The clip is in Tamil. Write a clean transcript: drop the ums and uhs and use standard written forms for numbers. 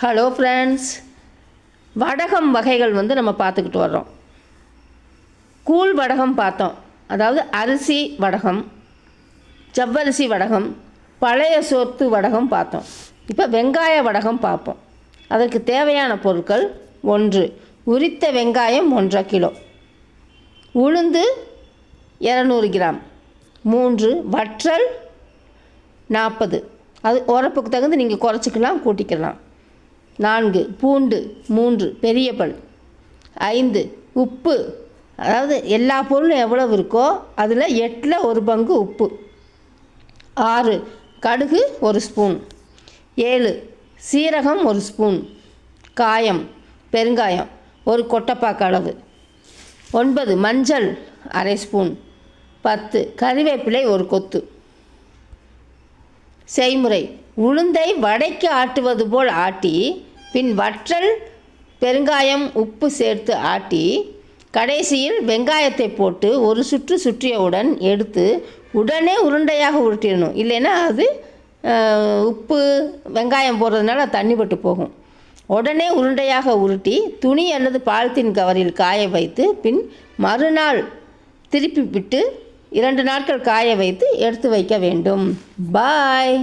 ஹலோ ஃப்ரெண்ட்ஸ், வடகம் வகைகள் நம்ம பார்த்துக்கிட்டு வர்றோம். கூழ் வடகம் பார்த்தோம், அதாவது அரிசி வடகம், ஜவ்வரிசி வடகம், பழைய சோத்து வடகம் பார்த்தோம். இப்போ வெங்காய வடகம் பார்ப்போம். அதற்கு தேவையான பொருட்கள்: 1 உரித்த வெங்காயம் 1.5 கிலோ, உளுந்து 200 கிராம், 3 வற்றல் 40, அது உரப்புக்கு தகுந்து நீங்கள் குறைச்சிக்கலாம் கூட்டிக்கலாம். 4 பூண்டு 3 பெரிய பல், 5 உப்பு, அதாவது எல்லா பொருளும் எவ்வளவு இருக்கோ அதில் 8ல் 1 பங்கு உப்பு, 6 கடுகு 1 ஸ்பூன், 7 சீரகம் 1 ஸ்பூன், காயம் பெருங்காயம் 1 கொட்டைப்பாக்கு அளவு, 9 மஞ்சள் அரை ஸ்பூன், 10 கறிவேப்பிலை 1 கொத்து. செய்முறை: உளுந்தை வடைக்கு ஆட்டுவது போல் ஆட்டி, பின் வற்றல் பெருங்காயம் உப்பு சேர்த்து ஆட்டி, கடைசியில் வெங்காயத்தை போட்டு ஒரு சுற்று சுற்றியவுடன் எடுத்து உடனே உருண்டையாக உருட்டிடணும். இல்லைன்னா அது உப்பு வெங்காயம் போடுறதுனால தண்ணி பட்டு போகும். உடனே உருண்டையாக உருட்டி துணி அல்லது பாலித்தீன் கவரில் காய வைத்து, பின் மறுநாள் திருப்பி விட்டு 2 நாட்கள் காய வைத்து எடுத்து வைக்க வேண்டும். பாய்.